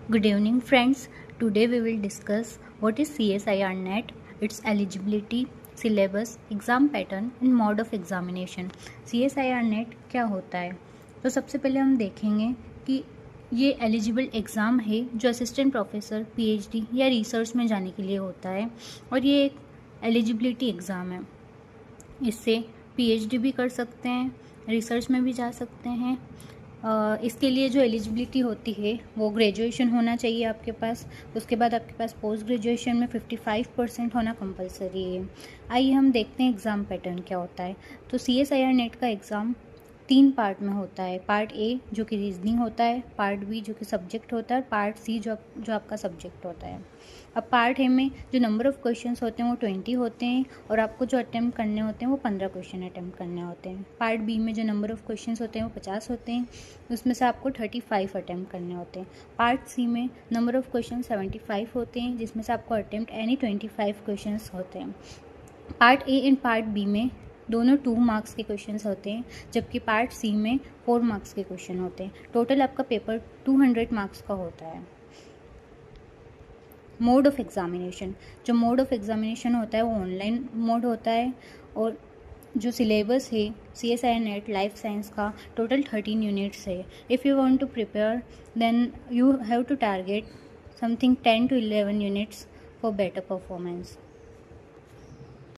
Good evening, friends. Today we will discuss what is CSIR NET, its eligibility, syllabus, exam pattern and mode of examination. CSIR NET क्या होता है? तो सबसे पहले हम देखेंगे कि ये एलिजिबल एग्ज़ाम है जो असिस्टेंट प्रोफेसर, PhD या रिसर्च में जाने के लिए होता है और ये एक एलिजिबिलिटी एग्ज़ाम है। इससे PhD भी कर सकते हैं, रिसर्च में भी जा सकते हैं। इसके लिए जो एलिजिबिलिटी होती है वो ग्रेजुएशन होना चाहिए आपके पास। उसके बाद आपके पास पोस्ट ग्रेजुएशन में 55% होना कंपलसरी है। आइए हम देखते हैं एग्ज़ाम पैटर्न क्या होता है। तो CSIR नेट का एग्ज़ाम 3 पार्ट में होता है। पार्ट ए जो कि रीजनिंग होता है, पार्ट बी जो कि सब्जेक्ट होता है, पार्ट सी जो आपका सब्जेक्ट होता है। अब पार्ट ए में जो नंबर ऑफ़ क्वेश्चंस होते हैं वो 20 होते हैं और आपको जो अटैम्प्ट करने होते हैं वो 15 क्वेश्चन अटैम्प्ट करने होते हैं। पार्ट बी में जो नंबर ऑफ़ क्वेश्चंस होते हैं वो 50 होते हैं, उसमें से आपको 35 अटैम्प्ट करने होते हैं। पार्ट सी में नंबर ऑफ़ क्वेश्चन 75 होते हैं, जिसमें से आपको अटैम्प्ट एनी 25 क्वेश्चंस होते हैं। Part A and part B में दोनों 2 मार्क्स के क्वेश्चंस होते हैं, जबकि पार्ट सी में 4 मार्क्स के क्वेश्चन होते हैं। टोटल आपका पेपर 200 मार्क्स का होता है। मोड ऑफ एग्जामिनेशन, जो मोड ऑफ एग्जामिनेशन होता है वो ऑनलाइन मोड होता है और जो सिलेबस है CSIR नेट लाइफ साइंस का टोटल 13 यूनिट्स है। If you want to prepare then you have to target something 10 to 11 units for better performance.